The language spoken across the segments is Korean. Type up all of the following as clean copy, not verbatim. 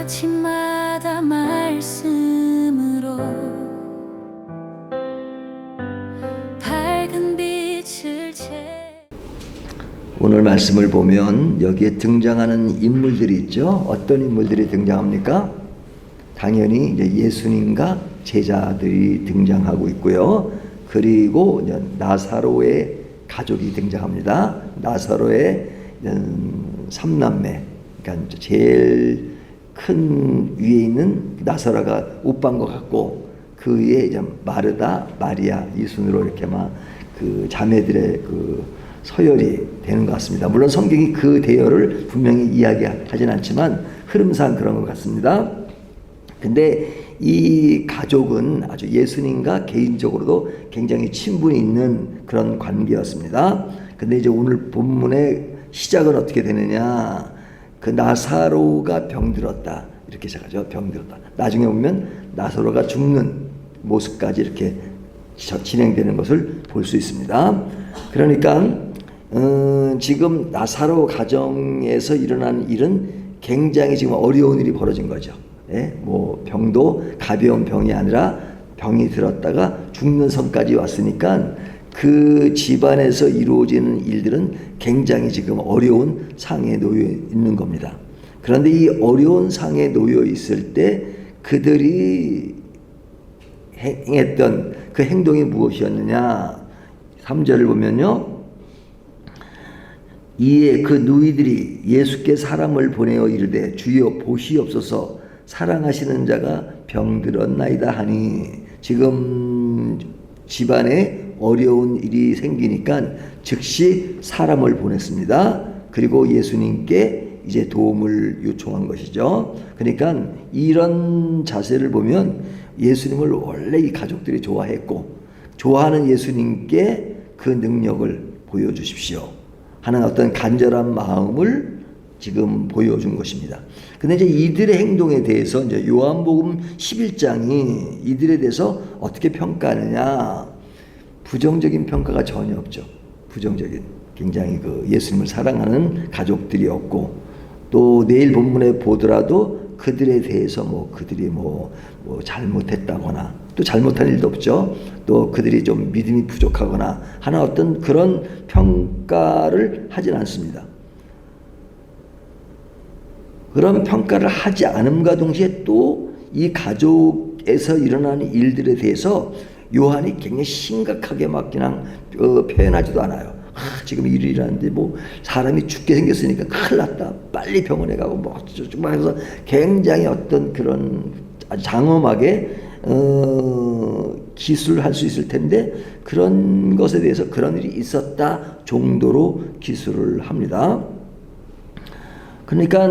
아침마다 말씀으로 밝은 빛을 오늘 말씀을 보면 여기에 등장하는 인물들이 있죠. 어떤 인물들이 등장합니까? 당연히 이제 예수님과 제자들이 등장하고 있고요. 그리고 이제 나사로의 가족이 등장합니다. 나사로의 삼남매, 그러니까 제일 큰 위에 있는 나사로가 오빠인 것 같고 그 위에 이제 마르다, 마리아 이 순으로 이렇게 막 그 자매들의 그 서열이 되는 것 같습니다. 물론 성경이 그 대열을 분명히 이야기하진 않지만 흐름상 그런 것 같습니다. 근데 이 가족은 아주 예수님과 개인적으로도 굉장히 친분이 있는 그런 관계였습니다. 근데 이제 오늘 본문의 시작은 어떻게 되느냐? 그 나사로가 병들었다 이렇게 시작하죠. 병들었다. 나중에 보면 나사로가 죽는 모습까지 이렇게 진행되는 것을 볼 수 있습니다. 그러니까 지금 나사로 가정에서 일어난 일은 굉장히 지금 어려운 일이 벌어진 거죠. 예? 뭐 병도 가벼운 병이 아니라 병이 들었다가 죽는 선까지 왔으니까 그 집안에서 이루어지는 일들은 굉장히 지금 어려운 상에 놓여 있는 겁니다. 그런데 이 어려운 상에 놓여 있을 때 그들이 행했던 그 행동이 무엇이었느냐? 3절을 보면요. 이에 그 누이들이 예수께 사람을 보내어 이르되 주여 보시옵소서 사랑하시는 자가 병들었나이다 하니 지금 집안에 어려운 일이 생기니까 즉시 사람을 보냈습니다. 그리고 예수님께 이제 도움을 요청한 것이죠. 그러니까 이런 자세를 보면 예수님을 원래 이 가족들이 좋아했고 좋아하는 예수님께 그 능력을 보여주십시오 하는 어떤 간절한 마음을 지금 보여준 것입니다. 근데 이제 이들의 행동에 대해서 이제 요한복음 11장이 이들에 대해서 어떻게 평가하느냐? 부정적인 평가가 전혀 없죠. 부정적인 굉장히 그 예수님을 사랑하는 가족들이었고 또 내일 본문에 보더라도 그들에 대해서 뭐 그들이 뭐 잘못했다거나 또 잘못한 일도 없죠. 또 그들이 좀 믿음이 부족하거나 하는 어떤 그런 평가를 하진 않습니다. 그런 평가를 하지 않음과 동시에 또 이 가족에서 일어나는 일들에 대해서 요한이 굉장히 심각하게 막 그냥 표현하지도 않아요. 지금 일이 일어났는데 뭐 사람이 죽게 생겼으니까 큰일 났다. 빨리 병원에 가고 뭐 막 해서 굉장히 어떤 그런 아주 장엄하게 기술을 할 수 있을 텐데 그런 것에 대해서 그런 일이 있었다 정도로 기술을 합니다. 그러니까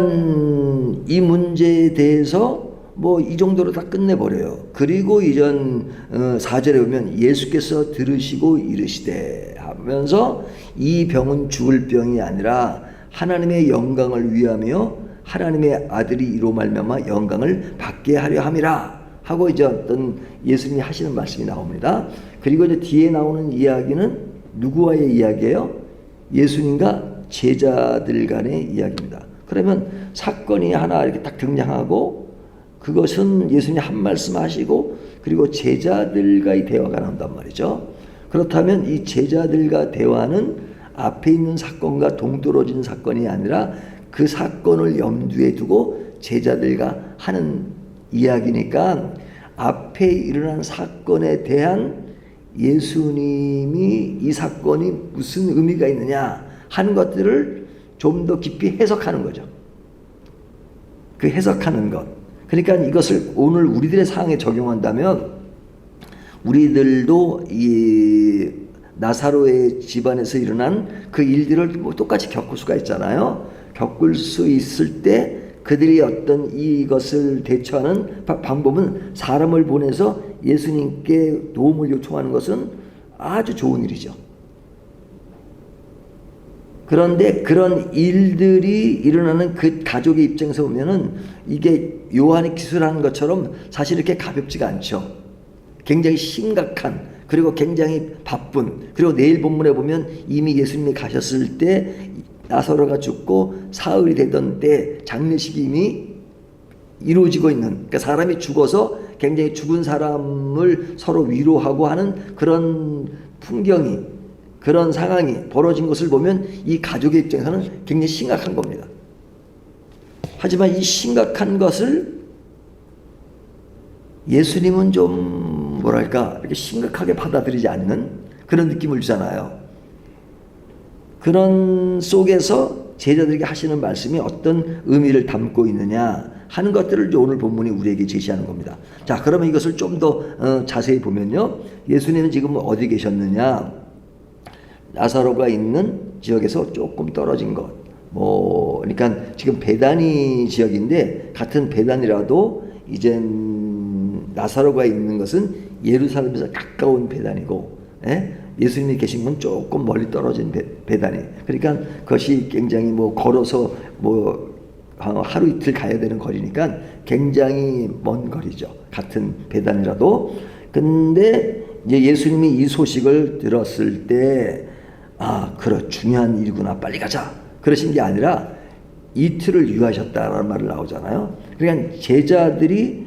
이 문제에 대해서 뭐 이 정도로 다 끝내버려요. 그리고 이전 4절에 보면 예수께서 들으시고 이르시되 하면서 이 병은 죽을 병이 아니라 하나님의 영광을 위하며 하나님의 아들이 이로 말미암아 영광을 받게 하려 함이라 하고 이제 어떤 예수님이 하시는 말씀이 나옵니다. 그리고 이제 뒤에 나오는 이야기는 누구와의 이야기예요? 예수님과 제자들 간의 이야기입니다. 그러면 사건이 하나 이렇게 딱 등장하고 그것은 예수님이 한 말씀 하시고 그리고 제자들과의 대화가 나온단 말이죠. 그렇다면 이 제자들과 대화는 앞에 있는 사건과 동떨어진 사건이 아니라 그 사건을 염두에 두고 제자들과 하는 이야기니까 앞에 일어난 사건에 대한 예수님이 이 사건이 무슨 의미가 있느냐 하는 것들을 좀 더 깊이 해석하는 거죠. 그 해석하는 것. 그러니까 이것을 오늘 우리들의 상황에 적용한다면 우리들도 이 나사로의 집안에서 일어난 그 일들을 뭐 똑같이 겪을 수가 있잖아요. 겪을 수 있을 때 그들이 어떤 이것을 대처하는 방법은 사람을 보내서 예수님께 도움을 요청하는 것은 아주 좋은 일이죠. 그런데 그런 일들이 일어나는 그 가족의 입장에서 보면은 이게 요한이 기술하는 것처럼 사실 이렇게 가볍지가 않죠. 굉장히 심각한 그리고 굉장히 바쁜 그리고 내일 본문에 보면 이미 예수님이 가셨을 때 나사로가 죽고 사흘이 되던 때 장례식이 이미 이루어지고 있는, 그러니까 사람이 죽어서 굉장히 죽은 사람을 서로 위로하고 하는 그런 풍경이, 그런 상황이 벌어진 것을 보면 이 가족의 입장에서는 굉장히 심각한 겁니다. 하지만 이 심각한 것을 예수님은 좀 뭐랄까 이렇게 심각하게 받아들이지 않는 그런 느낌을 주잖아요. 그런 속에서 제자들에게 하시는 말씀이 어떤 의미를 담고 있느냐 하는 것들을 오늘 본문이 우리에게 제시하는 겁니다. 자, 그러면 이것을 좀 더 자세히 보면요, 예수님은 지금 어디 계셨느냐? 나사로가 있는 지역에서 조금 떨어진 것. 그러니까 지금 베다니 지역인데, 같은 베다니라도 이젠 나사로가 있는 것은 예루살렘에서 가까운 베다니고, 예수님이 계신 건 조금 멀리 떨어진 베다니. 그러니까 그것이 굉장히 걸어서 하루 이틀 가야 되는 거리니까 굉장히 먼 거리죠. 같은 베다니라도. 근데 이제 예수님이 이 소식을 들었을 때, 그래, 중요한 일이구나, 빨리 가자, 그러신 게 아니라 이틀을 유하셨다라는 말을 나오잖아요. 그러니까 제자들이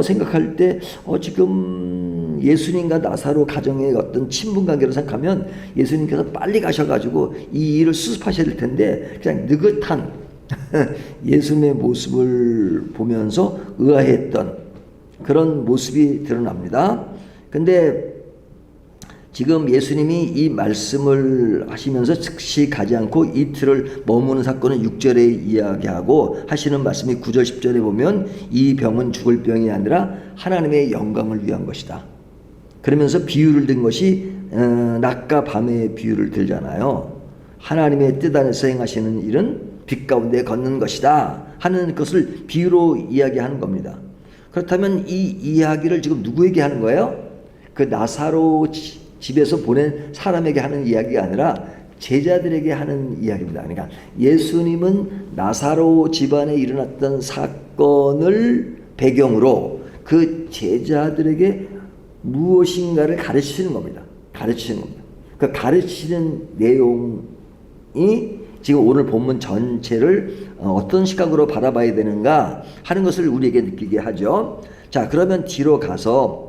생각할 때 지금 예수님과 나사로 가정의 어떤 친분 관계로 생각하면 예수님께서 빨리 가셔가지고 이 일을 수습하셔야 될 텐데, 그냥 느긋한 예수님의 모습을 보면서 의아했던 그런 모습이 드러납니다. 근데 지금 예수님이 이 말씀을 하시면서 즉시 가지 않고 이틀을 머무는 사건은 6절에 이야기하고 하시는 말씀이 9절 10절에 보면 이 병은 죽을 병이 아니라 하나님의 영광을 위한 것이다. 그러면서 비유를 든 것이 낮과 밤의 비유를 들잖아요. 하나님의 뜻 안에서 행하시는 일은 빛 가운데 걷는 것이다 하는 것을 비유로 이야기하는 겁니다. 그렇다면 이 이야기를 지금 누구에게 하는 거예요? 그 나사로 집에서 보낸 사람에게 하는 이야기가 아니라 제자들에게 하는 이야기입니다. 그러니까 예수님은 나사로 집안에 일어났던 사건을 배경으로 그 제자들에게 무엇인가를 가르치는 겁니다. 가르치는 겁니다. 그 가르치는 내용이 지금 오늘 본문 전체를 어떤 시각으로 바라봐야 되는가 하는 것을 우리에게 느끼게 하죠. 자, 그러면 뒤로 가서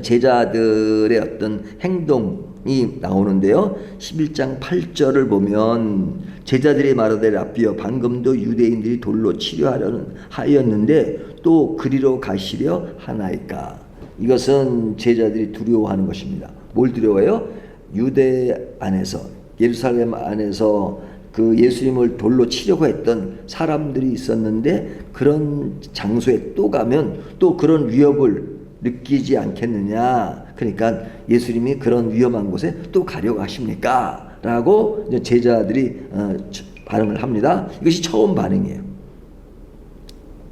제자들의 어떤 행동이 나오는데요. 11장 8절을 보면 제자들이 말하되 라삐여, 방금도 유대인들이 돌로 치려하였는데 또 그리로 가시려 하나이까. 이것은 제자들이 두려워하는 것입니다. 뭘 두려워해요? 유대 안에서, 예루살렘 안에서 그 예수님을 돌로 치려고 했던 사람들이 있었는데, 그런 장소에 또 가면 또 그런 위협을 느끼지 않겠느냐. 그러니까 예수님이 그런 위험한 곳에 또 가려고 하십니까? 라고 이제 제자들이 반응을 합니다. 이것이 처음 반응이에요.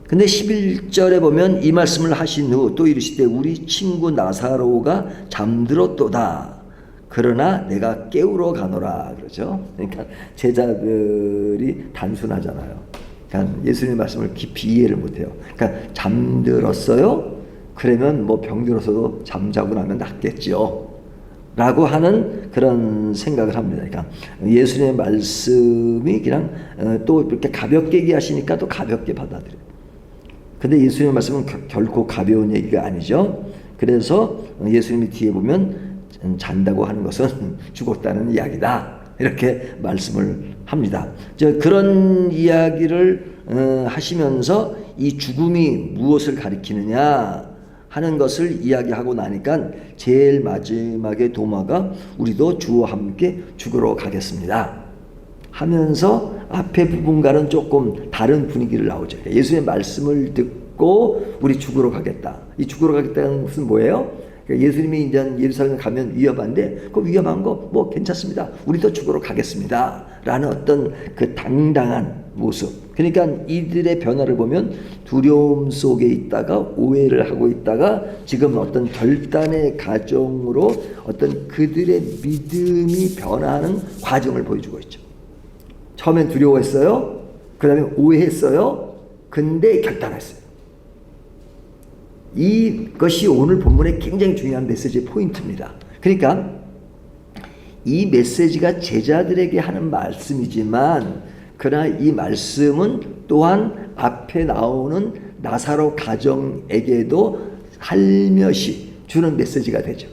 근데 11절에 보면 이 말씀을 하신 후 또 이르시되 우리 친구 나사로가 잠들었도다. 그러나 내가 깨우러 가노라. 그러죠. 그러니까 제자들이 단순하잖아요. 그러니까 예수님의 말씀을 깊이 이해를 못해요. 그러니까 잠들었어요? 그러면 병들어서도 잠자고 나면 낫겠죠 라고 하는 그런 생각을 합니다. 그러니까 예수님의 말씀이 그냥 또 이렇게 가볍게 얘기하시니까 또 가볍게 받아들여요. 근데 예수님의 말씀은 결코 가벼운 얘기가 아니죠. 그래서 예수님이 뒤에 보면 잔다고 하는 것은 죽었다는 이야기다, 이렇게 말씀을 합니다. 그런 이야기를 하시면서 이 죽음이 무엇을 가리키느냐 하는 것을 이야기하고 나니까 제일 마지막에 도마가 우리도 주와 함께 죽으러 가겠습니다 하면서 앞에 부분과는 조금 다른 분위기를 나오죠. 예수의 말씀을 듣고 우리 죽으러 가겠다. 이 죽으러 가겠다는 것은 뭐예요? 예수님이 이제 예루살렘에 가면 위험한데 그 위험한 거 괜찮습니다. 우리도 죽으러 가겠습니다 라는 어떤 그 당당한 모습. 그러니까 이들의 변화를 보면 두려움 속에 있다가 오해를 하고 있다가 지금 어떤 결단의 과정으로 어떤 그들의 믿음이 변화하는 과정을 보여주고 있죠. 처음엔 두려워했어요. 그 다음에 오해했어요. 근데 결단했어요. 이것이 오늘 본문의 굉장히 중요한 메시지의 포인트입니다. 그러니까 이 메시지가 제자들에게 하는 말씀이지만, 그러나 이 말씀은 또한 앞에 나오는 나사로 가정에게도 살며시 주는 메시지가 되죠.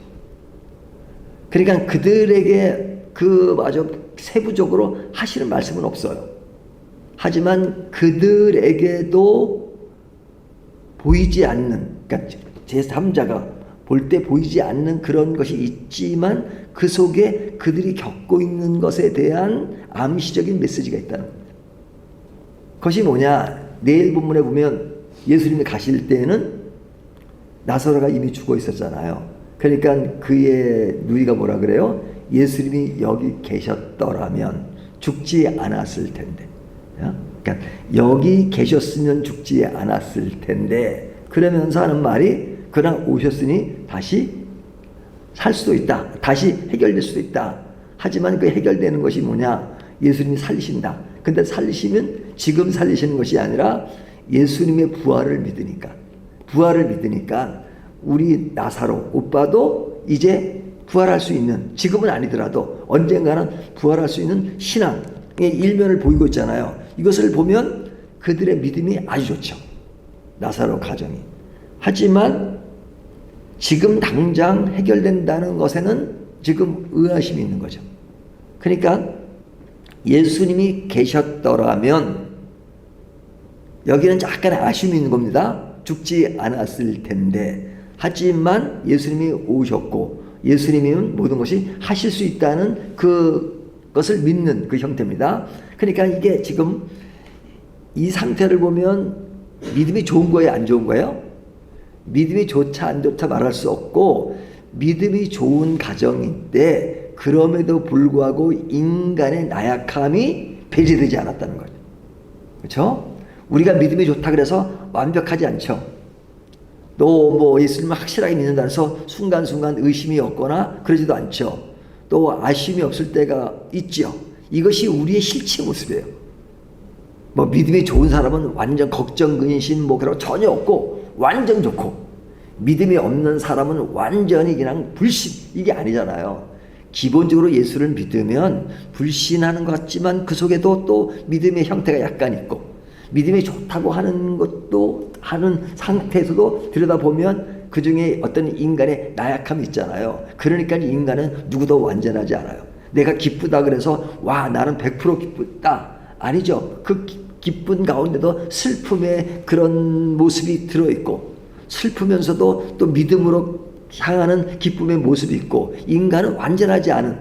그러니까 그들에게 그마저 세부적으로 하시는 말씀은 없어요. 하지만 그들에게도 보이지 않는, 그러니까 제3자가 볼 때 보이지 않는 그런 것이 있지만 그 속에 그들이 겪고 있는 것에 대한 암시적인 메시지가 있다는 겁니다. 그것이 뭐냐? 내일 본문에 보면 예수님이 가실 때는 나사로가 이미 죽어 있었잖아요. 그러니까 그의 누이가 뭐라 그래요? 예수님이 여기 계셨더라면 죽지 않았을 텐데. 그러니까 여기 계셨으면 죽지 않았을 텐데. 그러면서 하는 말이 그러나 오셨으니 다시 살 수도 있다. 다시 해결될 수도 있다. 하지만 그 해결되는 것이 뭐냐? 예수님이 살리신다. 근데 살리시면 지금 살리시는 것이 아니라 예수님의 부활을 믿으니까 우리 나사로 오빠도 이제 부활할 수 있는, 지금은 아니더라도 언젠가는 부활할 수 있는 신앙의 일면을 보이고 있잖아요. 이것을 보면 그들의 믿음이 아주 좋죠. 나사로 가정이. 하지만 지금 당장 해결된다는 것에는 지금 의아심이 있는 거죠. 그러니까 예수님이 계셨더라면, 여기는 약간의 아쉬움이 있는 겁니다. 죽지 않았을 텐데. 하지만 예수님이 오셨고 예수님이면 모든 것이 하실 수 있다는 그것을 믿는 그 형태입니다. 그러니까 이게 지금 이 상태를 보면 믿음이 좋은 거예요, 안 좋은 거예요? 믿음이 좋다 안 좋다 말할 수 없고, 믿음이 좋은 가정인데 그럼에도 불구하고 인간의 나약함이 배제되지 않았다는 거죠. 그렇죠? 우리가 믿음이 좋다 그래서 완벽하지 않죠. 또 뭐 예수님을 확실하게 믿는다 해서 순간순간 의심이 없거나 그러지도 않죠. 또 아쉬움이 없을 때가 있죠. 이것이 우리의 실체 모습이에요. 뭐 믿음이 좋은 사람은 완전 걱정, 근심 뭐 그런 거 전혀 없고 완전 좋고, 믿음이 없는 사람은 완전히 그냥 불신, 이게 아니잖아요. 기본적으로 예수를 믿으면 불신하는 것 같지만 그 속에도 또 믿음의 형태가 약간 있고, 믿음이 좋다고 하는 것도 하는 상태에서도 들여다보면 그 중에 어떤 인간의 나약함이 있잖아요. 그러니까 인간은 누구도 완전하지 않아요. 내가 기쁘다 그래서 와 나는 100% 기쁘다, 아니죠. 그 기쁜 가운데도 슬픔의 그런 모습이 들어있고, 슬프면서도 또 믿음으로 향하는 기쁨의 모습이 있고, 인간은 완전하지 않은,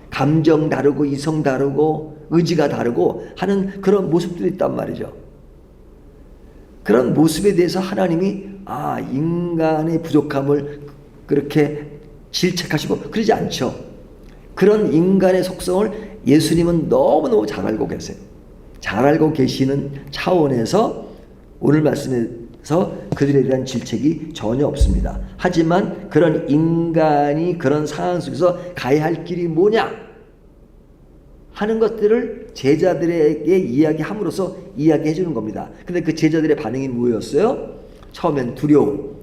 감정 다르고 이성 다르고 의지가 다르고 하는 그런 모습들이 있단 말이죠. 그런 모습에 대해서 하나님이 인간의 부족함을 그렇게 질책하시고 그러지 않죠. 그런 인간의 속성을 예수님은 너무너무 잘 알고 계세요. 잘 알고 계시는 차원에서 오늘 말씀에서 그들에 대한 질책이 전혀 없습니다. 하지만 그런 인간이 그런 상황 속에서 가야 할 길이 뭐냐 하는 것들을 제자들에게 이야기함으로써 이야기해 주는 겁니다. 근데 그 제자들의 반응이 뭐였어요? 처음엔 두려움,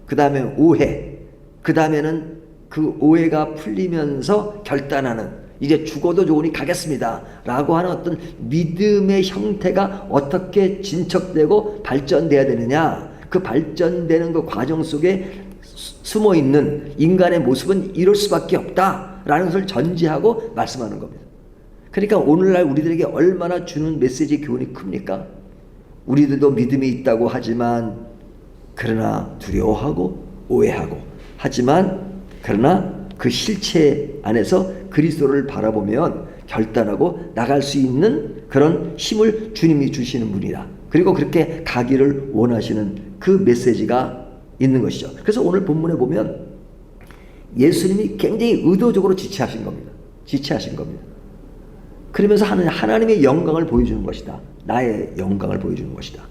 그 다음에 오해, 그 다음에는 그 오해가 풀리면서 결단하는, 이제 죽어도 좋으니 가겠습니다 라고 하는 어떤 믿음의 형태가 어떻게 진척되고 발전돼야 되느냐, 그 발전되는 그 과정 속에 숨어있는 인간의 모습은 이럴 수밖에 없다라는 것을 전제하고 말씀하는 겁니다. 그러니까 오늘날 우리들에게 얼마나 주는 메시지 교훈이 큽니까? 우리들도 믿음이 있다고 하지만 그러나 두려워하고 오해하고, 하지만 그러나 그 실체 안에서 그리스도를 바라보면 결단하고 나갈 수 있는 그런 힘을 주님이 주시는 분이다. 그리고 그렇게 가기를 원하시는 그 메시지가 있는 것이죠. 그래서 오늘 본문에 보면 예수님이 굉장히 의도적으로 지체하신 겁니다. 지체하신 겁니다. 그러면서 하나님의 영광을 보여주는 것이다. 나의 영광을 보여주는 것이다.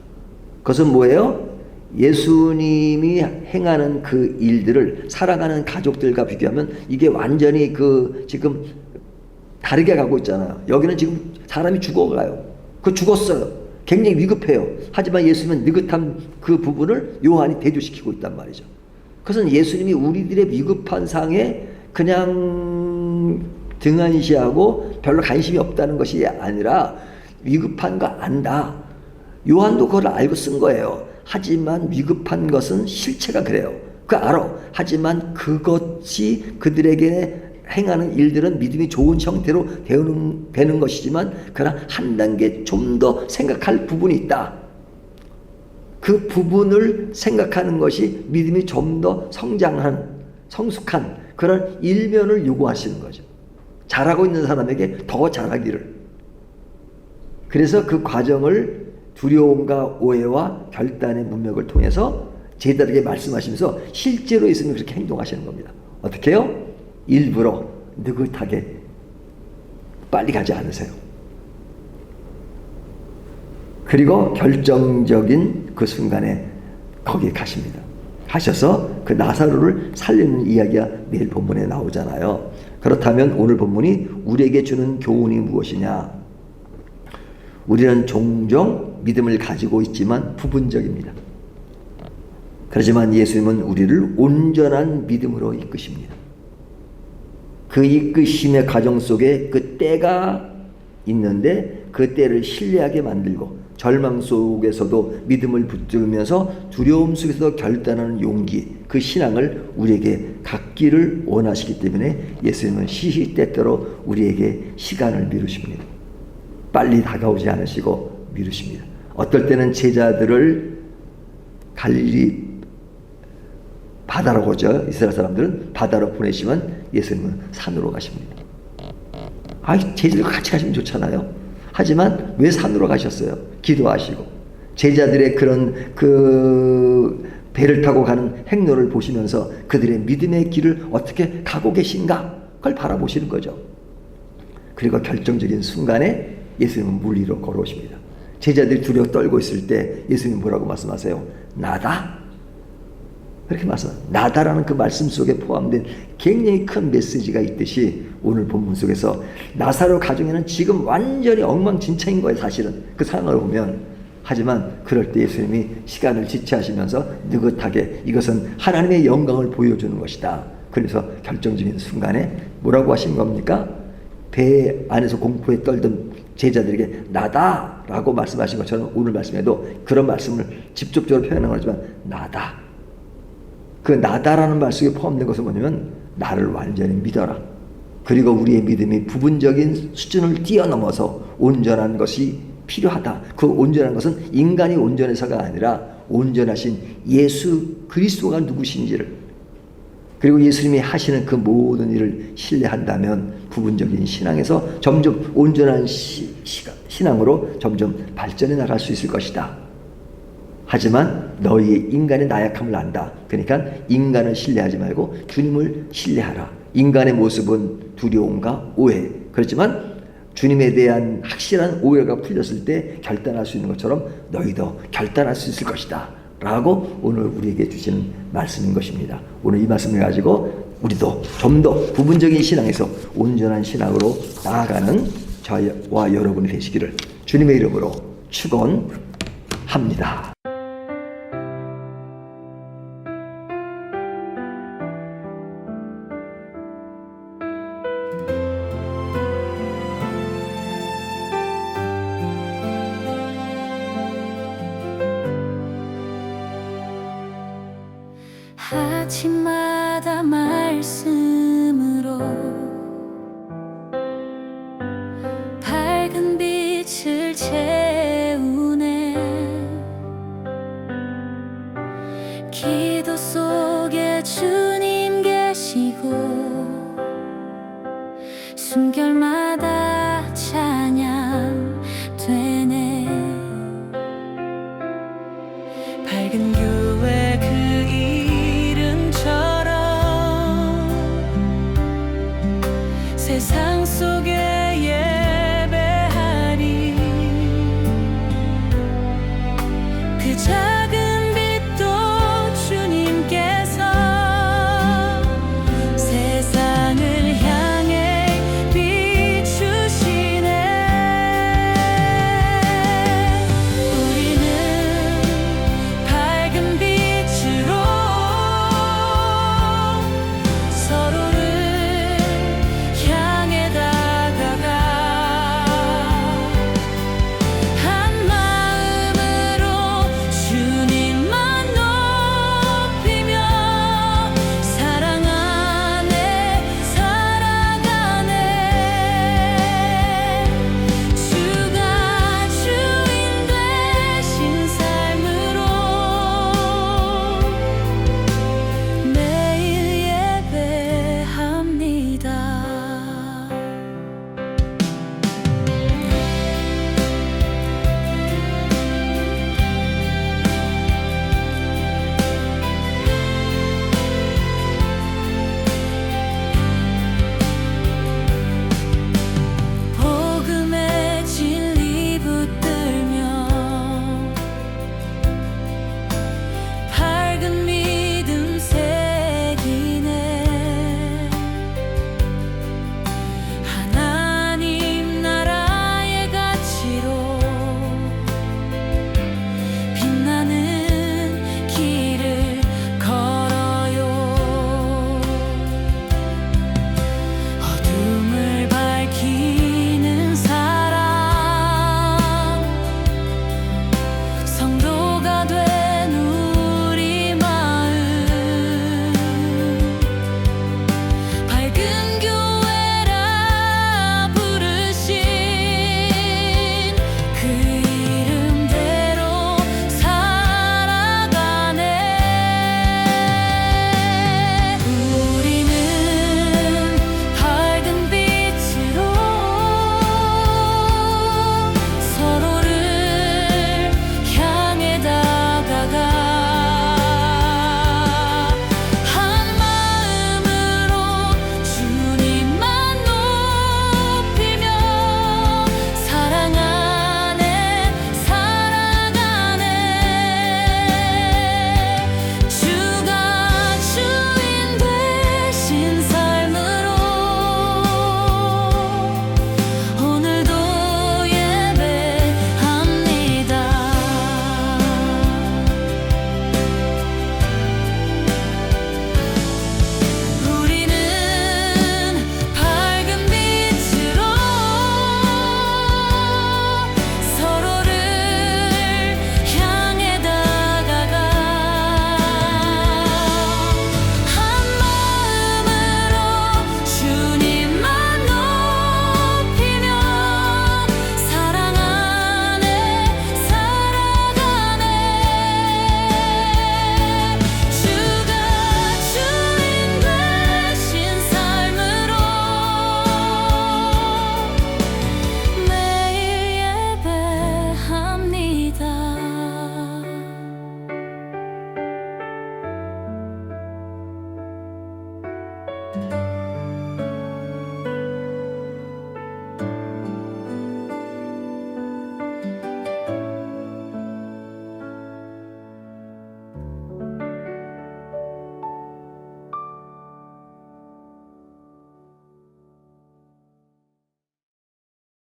그것은 뭐예요? 예수님이 행하는 그 일들을 살아가는 가족들과 비교하면 이게 완전히 지금 다르게 가고 있잖아요. 여기는 지금 사람이 죽어가요. 죽었어요. 굉장히 위급해요. 하지만 예수님은 느긋한 그 부분을 요한이 대조시키고 있단 말이죠. 그것은 예수님이 우리들의 위급한 상에 그냥 등한시하고 별로 관심이 없다는 것이 아니라 위급한 거 안다. 요한도 그걸 알고 쓴 거예요. 하지만 위급한 것은 실체가 그래요. 그 알아. 하지만 그것이 그들에게 행하는 일들은 믿음이 좋은 형태로 되는 것이지만 그러나 한 단계 좀 더 생각할 부분이 있다. 그 부분을 생각하는 것이 믿음이 좀 더 성숙한 그런 일면을 요구하시는 거죠. 잘하고 있는 사람에게 더 잘하기를. 그래서 그 과정을 두려움과 오해와 결단의 문맥을 통해서 제자들에게 말씀하시면서 실제로 예수님이 그렇게 행동하시는 겁니다. 어떻게 해요? 일부러 느긋하게 빨리 가지 않으세요. 그리고 결정적인 그 순간에 거기에 가십니다. 하셔서 그 나사로를 살리는 이야기가 내일 본문에 나오잖아요. 그렇다면 오늘 본문이 우리에게 주는 교훈이 무엇이냐? 우리는 종종 믿음을 가지고 있지만 부분적입니다. 그렇지만 예수님은 우리를 온전한 믿음으로 이끄십니다. 그 이끄심의 과정 속에 그 때가 있는데 그 때를 신뢰하게 만들고 절망 속에서도 믿음을 붙들면서 두려움 속에서도 결단하는 용기, 그 신앙을 우리에게 갖기를 원하시기 때문에 예수님은 시시때때로 우리에게 시간을 미루십니다. 빨리 다가오지 않으시고 미루십니다. 어떨 때는 제자들을 갈릴리 바다로 오죠. 이스라엘 사람들은 바다로 보내시면 예수님은 산으로 가십니다. 제자들과 같이 가시면 좋잖아요. 하지만 왜 산으로 가셨어요? 기도하시고 제자들의 그런 그 배를 타고 가는 행로를 보시면서 그들의 믿음의 길을 어떻게 가고 계신가 그걸 바라보시는 거죠. 그리고 결정적인 순간에 예수님은 물 위로 걸어오십니다. 제자들이 두려워 떨고 있을 때 예수님이 뭐라고 말씀하세요? 나다. 그렇게 말씀합니다. 나다라는 그 말씀 속에 포함된 굉장히 큰 메시지가 있듯이 오늘 본문 속에서 나사로 가정에는 지금 완전히 엉망진창인 거예요. 사실은 그 상황을 보면. 하지만 그럴 때 예수님이 시간을 지체하시면서 느긋하게 이것은 하나님의 영광을 보여주는 것이다. 그래서 결정적인 순간에 뭐라고 하신 겁니까? 배 안에서 공포에 떨던 제자들에게 나다 라고 말씀하신 것처럼 오늘 말씀에도 그런 말씀을 직접적으로 표현한 거지만 나다. 그 나다라는 말 속에 포함된 것은 뭐냐면 나를 완전히 믿어라. 그리고 우리의 믿음이 부분적인 수준을 뛰어넘어서 온전한 것이 필요하다. 그 온전한 것은 인간이 온전해서가 아니라 온전하신 예수 그리스도가 누구신지를 그리고 예수님이 하시는 그 모든 일을 신뢰한다면 부분적인 신앙에서 점점 온전한 신앙으로 점점 발전해 나갈 수 있을 것이다. 하지만 너희의 인간의 나약함을 안다. 그러니까 인간을 신뢰하지 말고 주님을 신뢰하라. 인간의 모습은 두려움과 오해. 그렇지만 주님에 대한 확실한 오해가 풀렸을 때 결단할 수 있는 것처럼 너희도 결단할 수 있을 것이다. 라고 오늘 우리에게 주시는 말씀인 것입니다. 오늘 이 말씀을 가지고 우리도 좀 더 부분적인 신앙에서 온전한 신앙으로 나아가는 저와 여러분이 되시기를 주님의 이름으로 축원합니다. 아침마다 말씀으로 밝은 빛을 채우네. 기도 속에 주님 계시고 숨결마다 찬양 되네. 밝은 교회 그 세상 속에 예배하리. 그